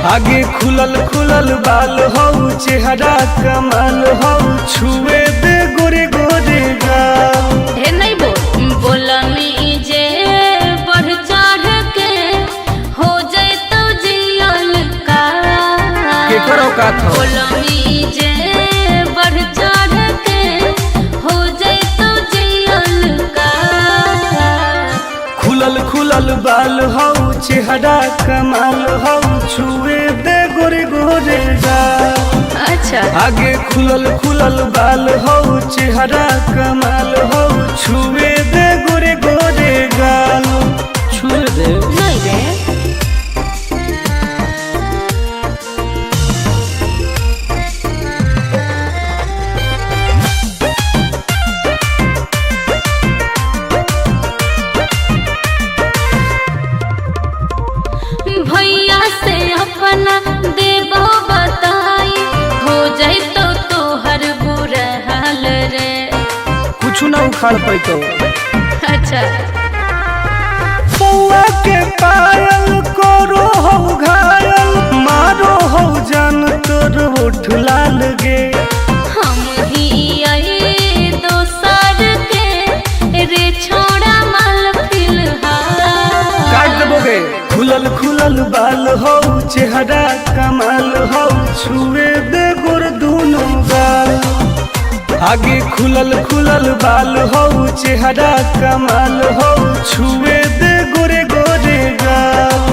आगे खुलल खुलल बाल हो चेहरा कमाल हो छुए दे गोरे गोरे गाल। हे नहीं बोलमी जे बढ़ चढ़ के हो जाए तो जियल का केकरो का था बोलमी जे बढ़ चढ़ के हो जाए तो जियल का। खुलल खुलल बाल हो चेहरा कमाल हो छुए दे गोरे गोरे गाल। अच्छा आगे खुलल खुलल बाल हो चेहरा कमाल हो छुए दे गोरे गोरे गाल। छुए दे नहीं रे भैया से अपना देबो बताई हो जाए तो तोहर बुरा हाल रे। कुछ ना उखाड़ पैतो। अच्छा पौआ के पायल करो हो घायल मारो हो जान तोर होठ लाल गे। हम ही आई दोसर के रे छोड़ा माल फिलहाल। काट देबोगे खुलल खुलल बाल हो चेहरा कमाल हो छुए दे गोर दोनों गाल। आगे खुलल खुलल बाल हो चेहरा कमाल हो छुए दे गोरे गोरे गाल।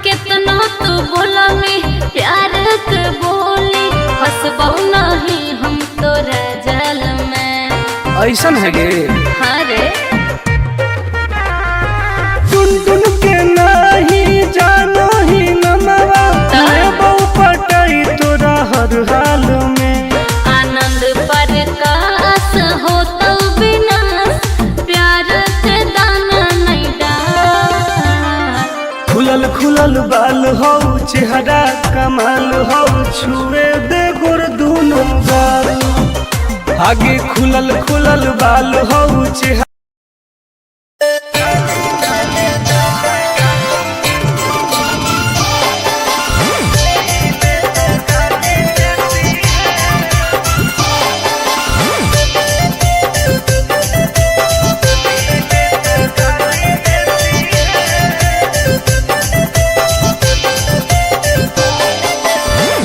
कितना तू बोला में प्यार के बोली फंसबो नहीं हम तोरा जाल में। ऐसन है गे हाँ रे टुन टुन के नहीं जानो ही नमवा लेबो पटाई तोरा हर हाल में। आनंद प्रकाश हो तो विनाश प्यार के दाना नहीं डाल। खुलल खुलल बाल हो चेहरा कमाल हो छुए दे गोर दोनों गाल। आगे खुलल खुलल बाल हो चेहरा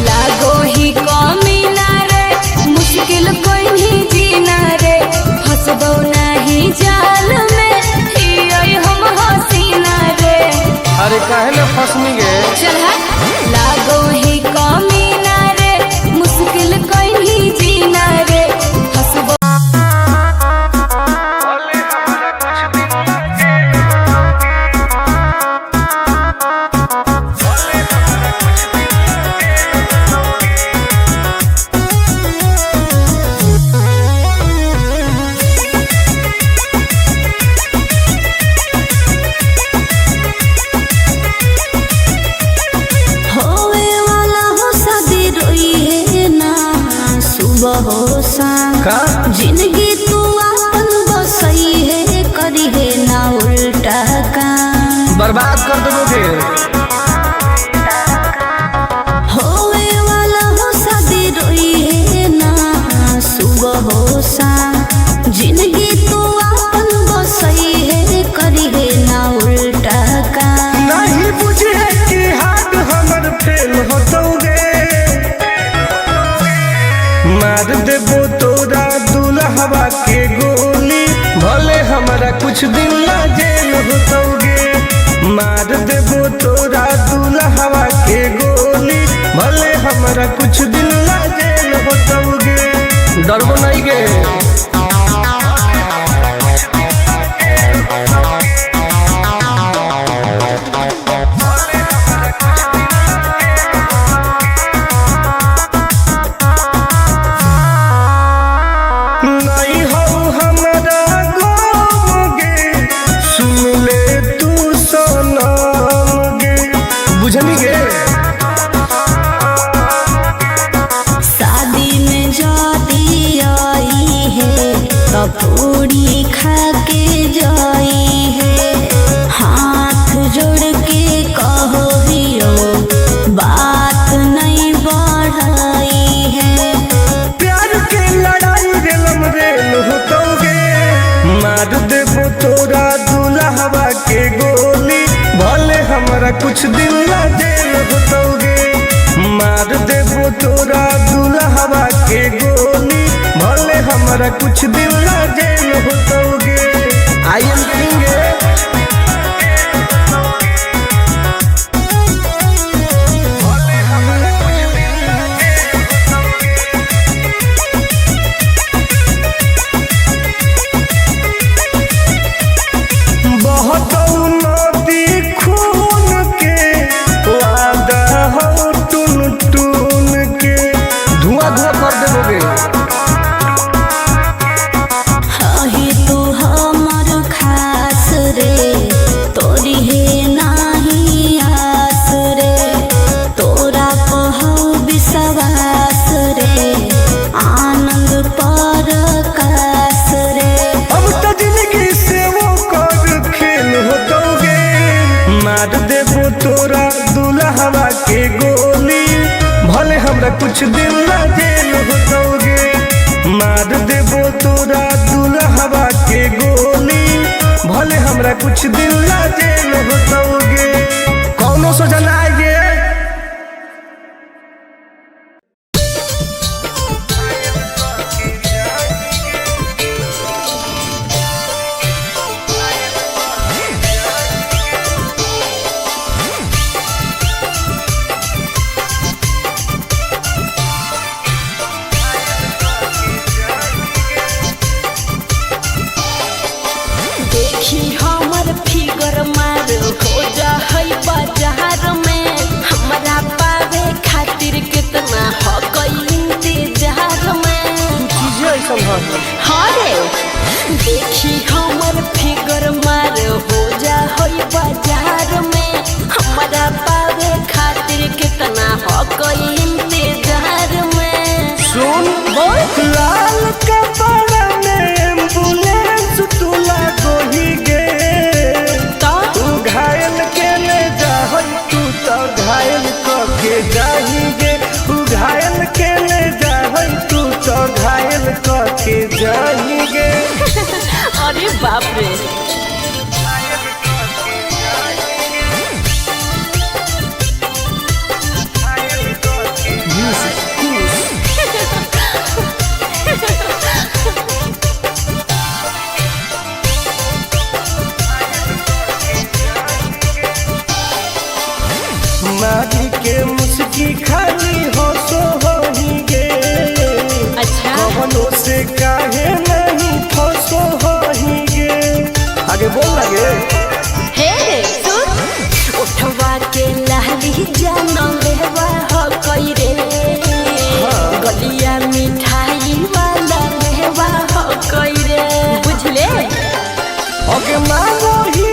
लागो ही कमीना रे मुश्किल कोई नहीं जीना रे फंसबो नहीं जाल में हियै हम हसीना रे। अरे काहे ले फसनी गे चल लागो ही कमीना रे मुश्किल कोई नहीं जीना रे फंसबो। होवे वाला हो शादी रोई है ना सुबह हो शाम का जिंदगी तू अपन बसई है करी है ना उल्टा काम। बर्बाद कर देबोगे होवे वाला हो शादी रोई है ना सुबह हो शाम जिंदगी तू अपन बसई है करी है ना उल्टा काम। नहीं बुझे कि हाथ हमर फेल होतोगे मार देबो तोरा दुल्हवा के गोली भले हमारा कुछ दिन ला जेल होतोगे। मार देबो तोरा दुल्हवा के गोली भले हमारा कुछ दिन ला जेल होतोगे। डरबो नहीं गे नहीं हो हमारा गम गे सुन ले तू सनम गे। देबो तोरा दुल्हवा के गोली, भले हमरा कुछ दिन ला जेल होतोगे। मार देबो तोरा दुल्हवा के गोली, भले हमरा कुछ दिन ला जेल होतोगे। आई एम किंग तोरा दुल्हवा के गोली, भले हमरा कुछ दिन ला जेल होतोगे। मार देबो तोरा दुल्हवा के गोली, भले हमरा कुछ दिन ला जेल होतोगे। कौनो सोचा ना आइए। देखी हमर फिगर मार हो जा होई बाजार में, हमरा पावे खातिर कितना हो गई इंतजार में। सुन बोल लाल कपड़ा में एम्बुलेंस तुला गोही गे, तू घायल के ले जा तू तो घायल के जाही गे। तू घायल के ले जा तू तो घायल के जाही गे। अरे बाप रे। मारी के मुस्की खाली होशो होही गे। अच्छा कवनो से काहे नहीं फसो होही गे। आगे बोल लगे हे सुन, उठवा के लहरी जानो लेवा हो कोई रे, गलिया मिठाई वाला लेवा हो कोई रे, बुझले। ओके मांगो ही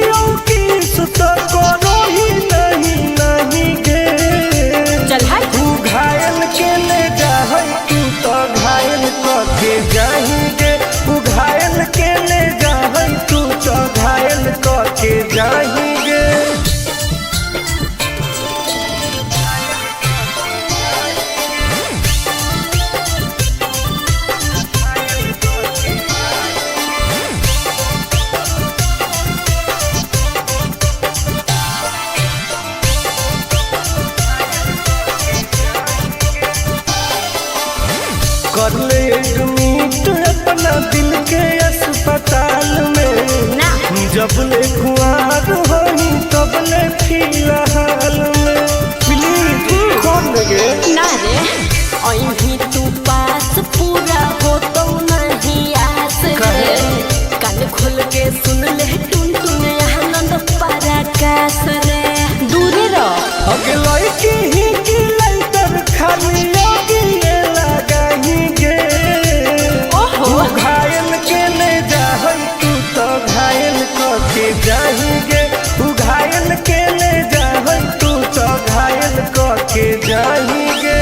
किस तो करो ही नहीं गे। चल हाय तू घायल के ले जा तू तो घायल के जाही गे। तू घायल के ले जा तू तो घायल के जाही गे। कर ले एडमिट अपना दिल के अस्पताल में ना, जब ले खुआर होही तब ले फिलहाल में। प्लीज कौन लगे ना रे अहीं तू पास पूरा हो तो नहीं आस रे। कान खोल के सुन ले टुन टुन आनंद पराकाश रे। दूरे रह अगे लड़की ही की लाइटर खाली लगी लगाही गे। ओहो तू घायल के ले जा तू तो घायल के जाही गे। तू घायल के ले जा तू तो घायल के जाही गे।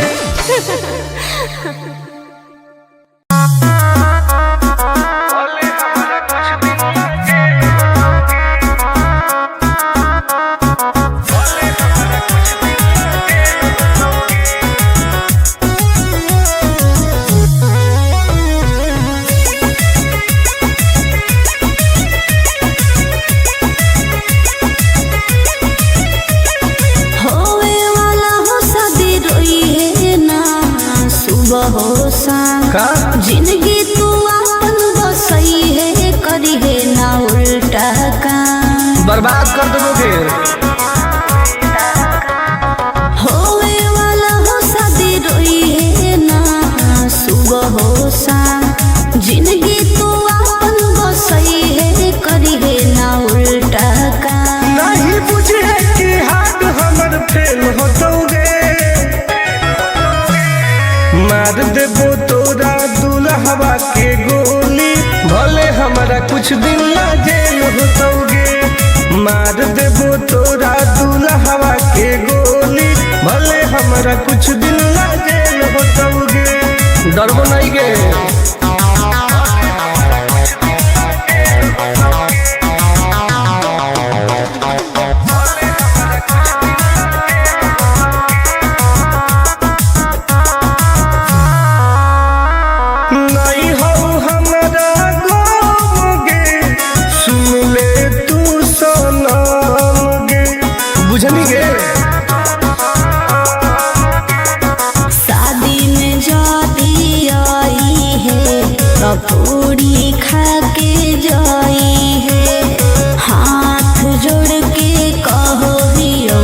बर्बाद कर दोगे। होवे वाला हो शादी रोई है ना सुबह हो शाम, जिंदगी तो अपन बसई है करी है ना उल्टा काम। नहीं बुझे कि हाथ हमर फेल होतोगे, मार देबो तोरा दुल्हवा के गोली, भले हमारा कुछ दिन ना जेल होतोगे। मार देबो तोरा दुल्हवा के गोली, भले हमारा कुछ दिन ना जेल होतोगे। डरबो नहीं गे। बुझनी गे शादी में जाती आई है तो पूरी खा के जाई है, हाथ जोड़ के कहो दियो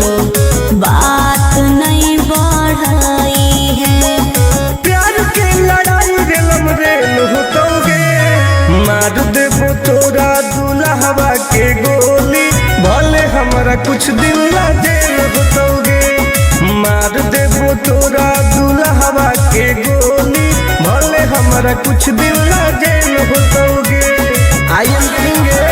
बात नहीं बढ़ाई है। प्यार के लड़ाई रेलम रेल होतोगे, मार देबो तोरा दुल्हवा के गोली, भले हमारा कुछ दिन ना जेल होतोगे। मार देबो तोरा दुल्हवा के गोली, भले हमारा कुछ दिन ना जेल होतोगे। आई एम करेंगे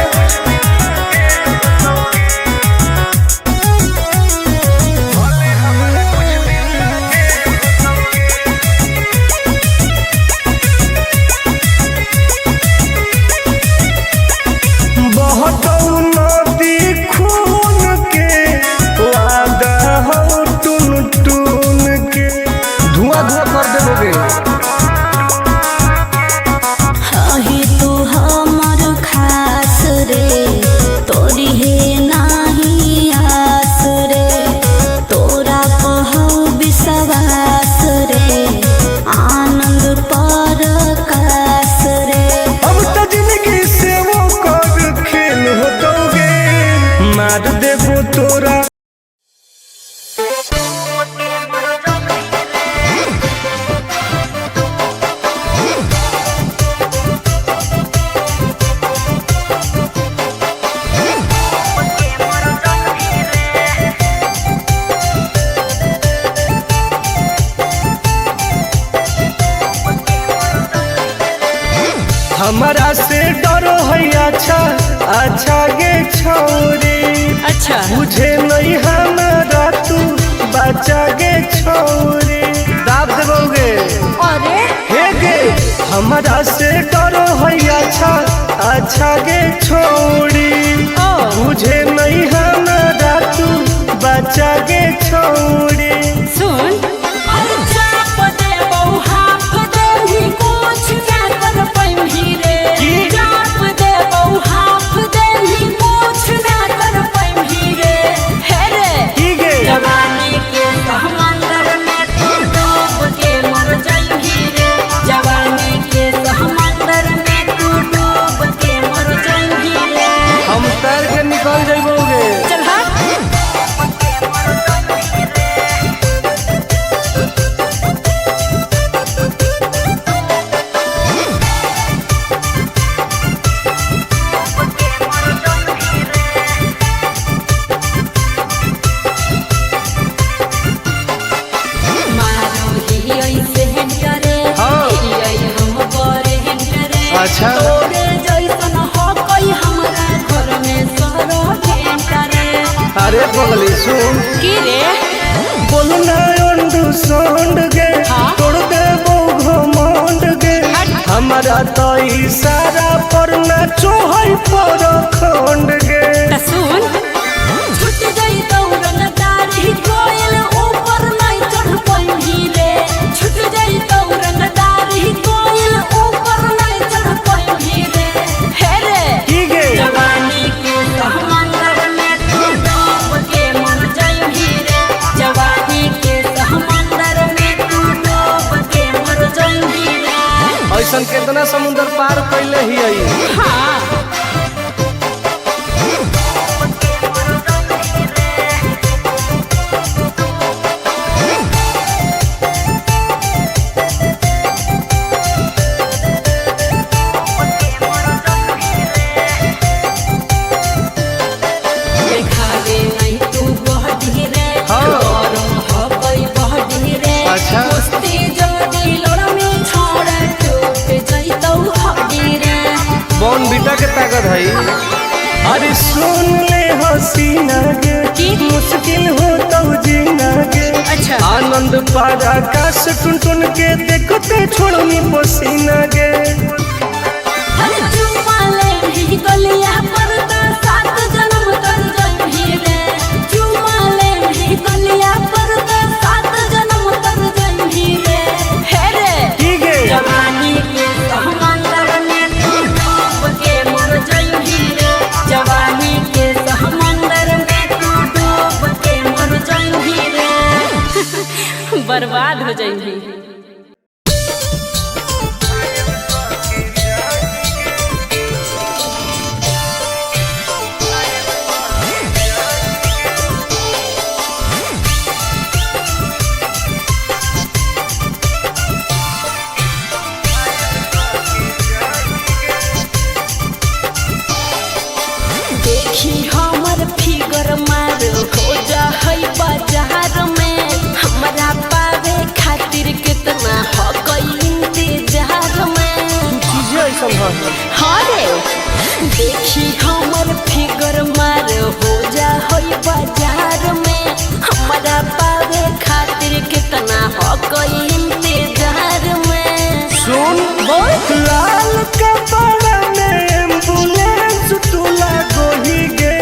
बहुत नदी खून के वादा हो टून टून के, धुआं धुआं कर देबोगे। हही तू हमर खास रे, तोरी है नाही आस रे, तोरा कहौ विश्वास रे, आनंद परकाश रे। अब तो जिंदगी से वो कर खेल होतोगे, मार देबो तोरा। हमारा से डरो है अच्छा अच्छा गे छोरी, अच्छा बुझे नहीं हमारा तू बचा गे छोरी। दाब देबोगे अरे हे गे, हमारा से डरो है अच्छा अच्छा गे छोरी, बुझे नहीं हमारा तू बचा गे छोरी। सुन हम तैर के निकल जाइबोगे। चल अच्छा अरे बगली सुन की रे बोलना अंडरस्टैंड गे, तोड़ देबो घमंड गे, हमारा तो इशारा पर नाचो है पर खंड गे। सुन छुट गई दौड़न दारी कोयल ऊपर नहीं चढ़ पाई रे, छुट गई दौड़न दारी कोयल ऊपर नहीं चढ़ पाई रे। हे रे की गे जवानी के समंदर में तू डूब के मर जाई रे, जवानी के समंदर में तू डूब के मर जाई रे। ऐसन कितना समुंदर पार कैले ही आई। हाँ लागत है। अरे सुन ले हसीना के मुश्किल हो तो जीना के। अच्छा आनंद पार आकाश टुन टुन के देखते छोड़नी पसीना के। गलिया पर सात जन्म कर जही रे चुमाले ही गलिया पर सात जन्म कर जही रे हे रे ठीक है जवानी के समंदर में तू डूब के मर जही रे जवानी के समंदर में तू डूब के मर जही रे बर्बाद हो जही। देखी हमर फिगर मार हो जा होई बाजार में हमरा पावे खातिर कितना हो कोई इंतजार में। सुन बोल लाल कपड़ा में एम्बुलेंस तुला गोही गे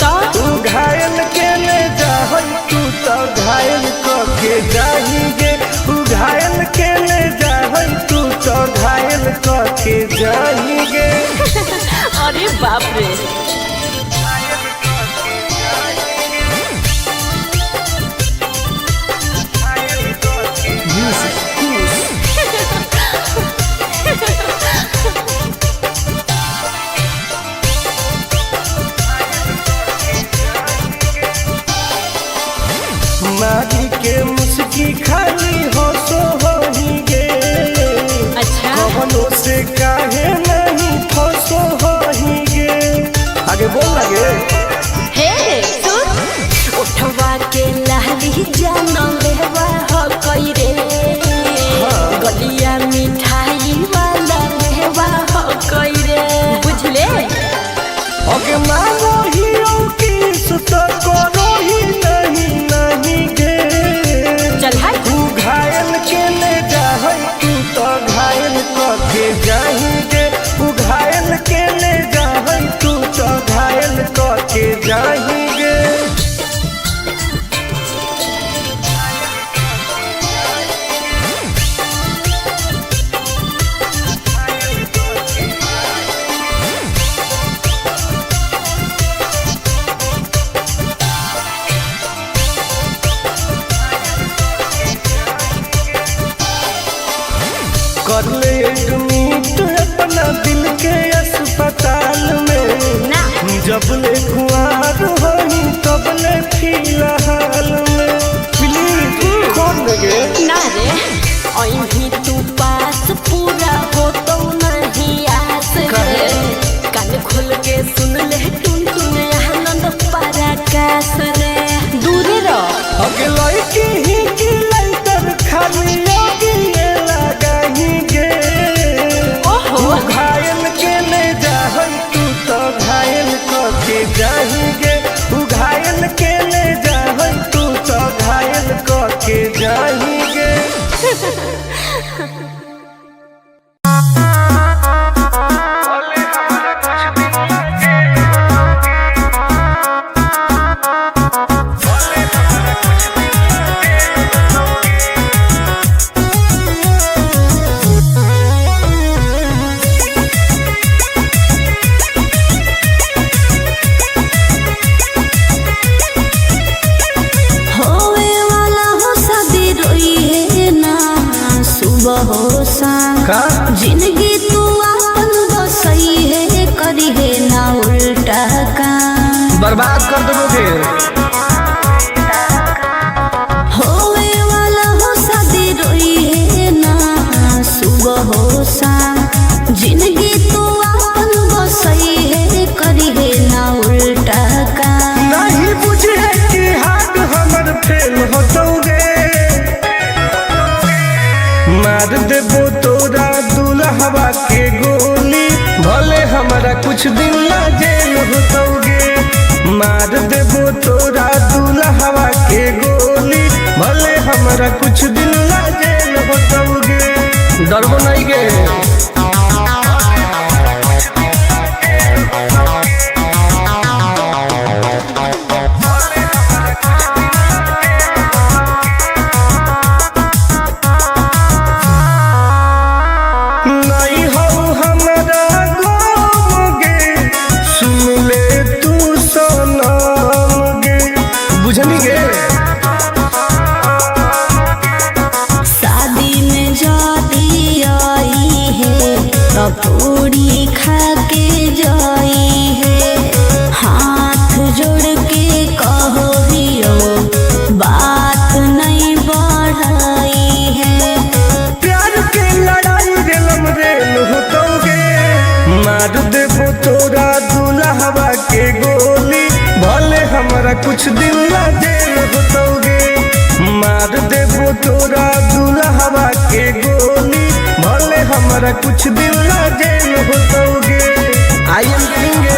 तो तू घायल के ले जा तू तो घायल के जाही गे तू घायल के ले जा तू तो घायल के जाही गे। अरे बाप रे मारी के मुस्की खाली हो सो होही गे। अच्छा कवनों से काहे नहीं फसो होही गे। आगे बोल लगे हे सुन उठवा के लहरी जाना लेवा हो कोई रे गलिया मिठाई वाला लेवा हो कोई रे बुझले। ओके मानो ही की सुत करो ही नहीं गे। चल हाय तू घायल के ले जा तू तो घायल के जाही गे तू घायल के ले जा तू तो घायल के जाही गे। कर ले एडमिट अपना दिल के अस्पताल में ना जब ले खुआर होही तब ले फिलहाल में प्लीज खोल लगे ना रे अहीं तू पास पूरा हो तो नहीं आस रे कान खोल के सुन ले टुन टुन आनंद पराकाश रे दूर रह अगला की ही की लाइटर खाली योगी लगाही गे। ओहो घायल के ले जा तू तो घायल के जाही गे तू घायल के ले जा तू तो घायल के जाही गे। का जिंदगी तू अपन बसई है करी है ना उल्टा काम बर्बाद कर दोगे होवे वाला हो शादी रोई है ना सुबह हो शाम जिंदगी तू अपन बसई है करी है ना उल्टा काम नहीं बुझे कि हाथ हमर फेल होतोगे मार देबो तोरा दुल्हवा के गोली भले हमारा कुछ दिन ला जेल होतोगे। डरबो नहीं गे नहीं हो हमारा गोगे, सुन ले तू सनम गे, बुझनी गे। शादी में जाती आई है तो पूरी खा के जाई है, हाथ जोड़ के कहो हियो बात नहीं बढ़ाई है। प्यार के लड़ाई रेलम रेल होतोगे, मार देबो तोरा दुल्हवा के गोली, भले हमारा कुछ दिन ला जेल होतोगे। मार देबो तोरा दुल्हवा के गोली, भले हमारा कुछ दिन ला जेल होतोगे। आई एम किंग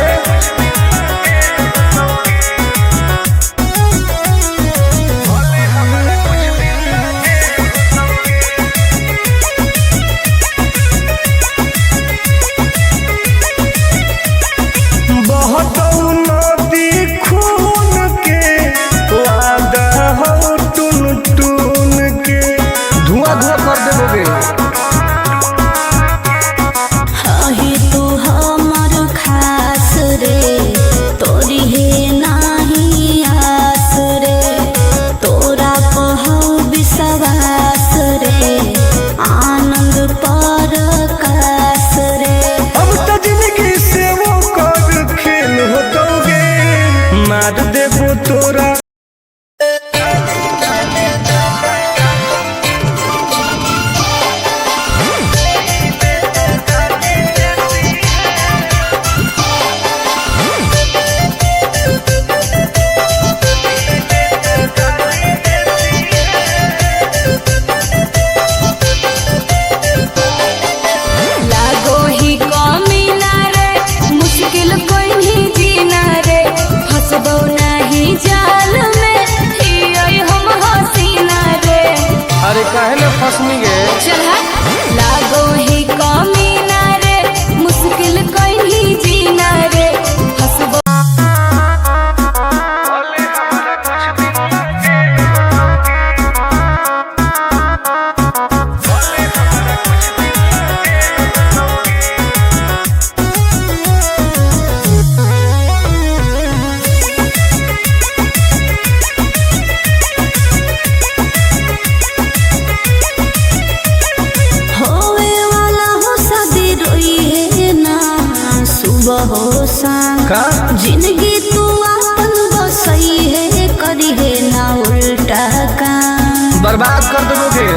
बहुत नदी खून के वादा हो टून टून के, धुआं धुआं कर देबोगे। हही तू हमर खास रे, तोरी है नाही आस रे, तोरा पहौ विश्वास रे, आनंद पर कास रे। अब तो जिंदगी से वो कर खेल होतोगे, मार देबो तोरा। लागो ही कमीना रे, मुश्किल कोई नहीं जीना रे, फंसबो नहीं जाल में, हियोई हम हसीना रे। अरे काहे ना फसनी गे, चल हट। लागो ही कमीना रे, मुश्किल कोई नहीं जीना रे, फंसबो। होवे वाला हो शादी रोई है ना, सुबह हो शाम का जिंदगी तू अपन बसई है, करी है ना उल्टा काम। बर्बाद कर देबोगे।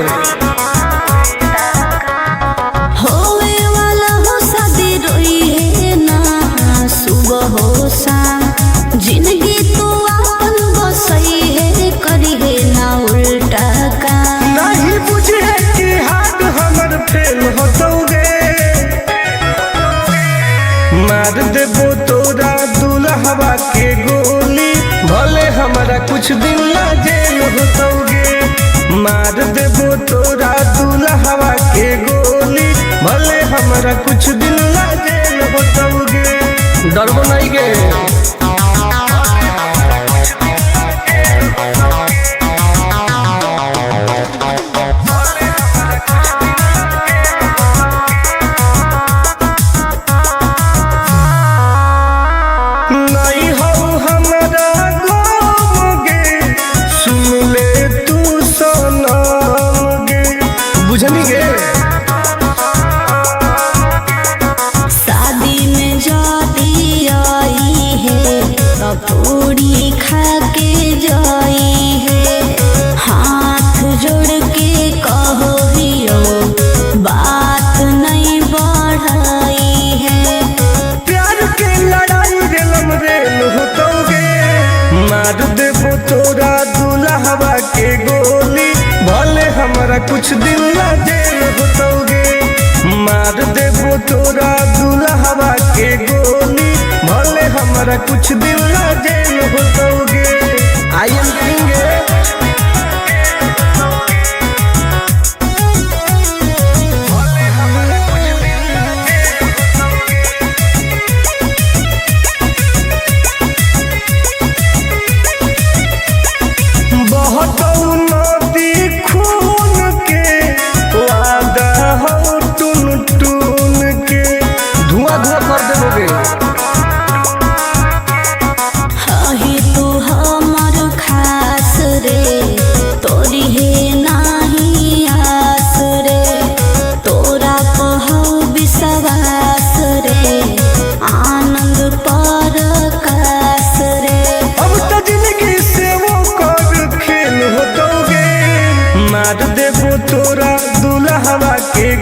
होवे वाला हो शादी रोई है ना, सुबह हो शाम जिंदगी तू अपन बसई है, करी है ना उल्टा काम। नहीं बुझे कि हाथ हमर फेल होतोगे, मार देबो तोरा दुल्हवा के गोली, भले हमारा कुछ दिन ला जेल होतोगे। मार देबो तोरा दुल्हवा के गोली, भले हमारा कुछ दिन ला जेल होतोगे। डरबो नहीं गे नहीं हो हमारा गोगे, सुन ले तू सनम गे, बुझनी गे। शादी में जाती आई है तो पूरी खा के जाई है, हाथ जोड़ के कहो हियो बात नहीं बढ़ाई है। प्यार के लड़ाई रेलम रेल होतोगे, मार देबो तोरा दुल्हवा के गोली, भले हमारा कुछ दिन ला जेल होतोगे। मार देबो तोरा दुल्हवा के गोली, भले हमारा कुछ दिन ला जेल होतोगे। आई एम किंग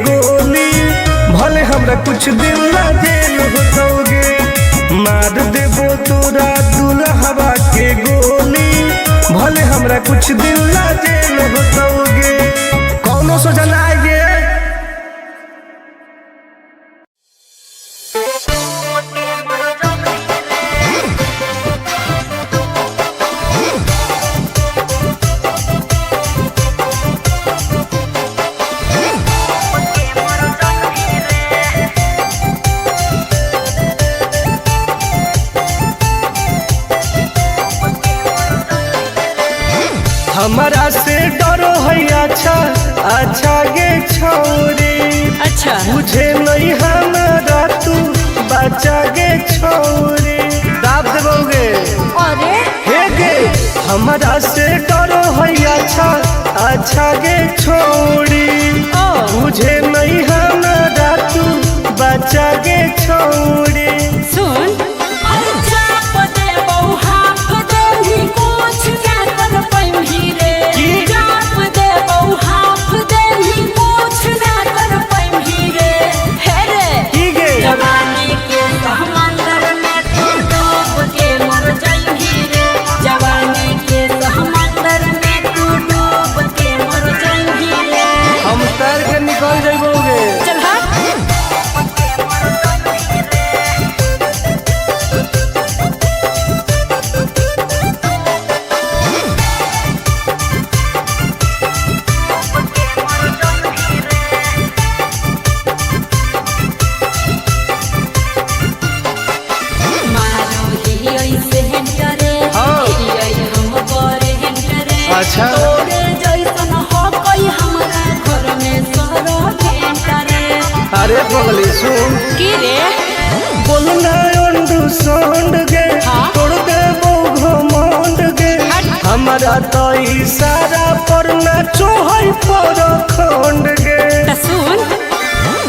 गोली, भले हमरा कुछ दिन ला जेल होतोगे। मार देबो तोरा दुल्हवा के गोली, भले हमरा कुछ दिन ला जेल होतोगे। कौनो सोचा ना आएगे। हमारा से डरो है अच्छा अच्छा गे छोरी, अच्छा मुझे नहीं हमारा तू बचा गे छोरी। दाब देबोगे अरे हे गे, हमारा से डरो है अच्छा अच्छा गे छोरी, मुझे नहीं हमारा तू बचा गे छोरी। सुन निकल जाइबोगे। चल अच्छा अरे बगली सुन की रे बोलना अंडू गे, तोड़ दे घमंड गे। हमारा तो इशारा पर नाचो है पर खंड गे। सुन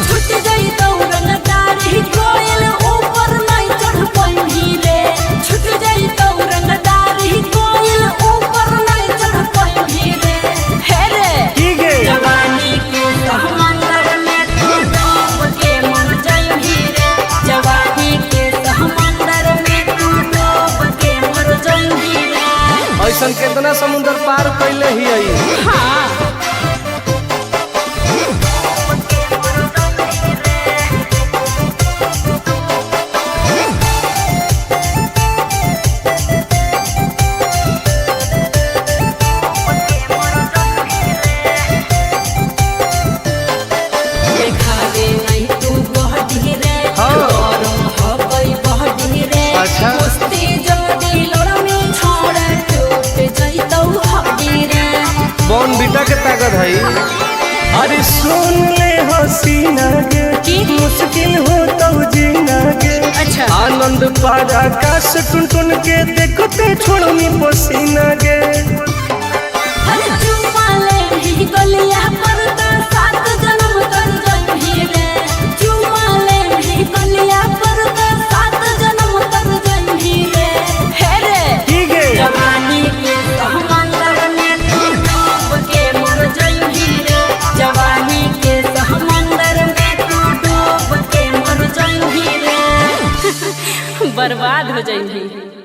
छुट गई दौड़न दारी कोयल ऊपर नहीं चढ़ पाई रे, छुट गई दौड़न दारी कोयल ऊपर नहीं चढ़ पाई रे। हे रे की गे जवानी के समंदर में तू डूब के मर जाई रे, जवानी के समंदर में तू डूब के मर जाई रे। ऐसन कितना समुद्र पार कैले ही आई। हाँ अच्छा बॉन बीटा के ताकत है। अरे सुन ले हसीना गे, मुश्किल हो तो जीना गे। अच्छा आनंद पारा आकाश टुन टुन के देखते छोड़नी पसीना गे। गलिया पर तो 7 जन्म कर जाई रे, चुमा ले गलिया पर तो 7 जन्म कर जाई रे। हे रे की गे जवानी के समंदर में तू डूब के मर जाई रे, जवानी के समंदर में तू डूब के मर जाई रे। बर्बाद हो जाई।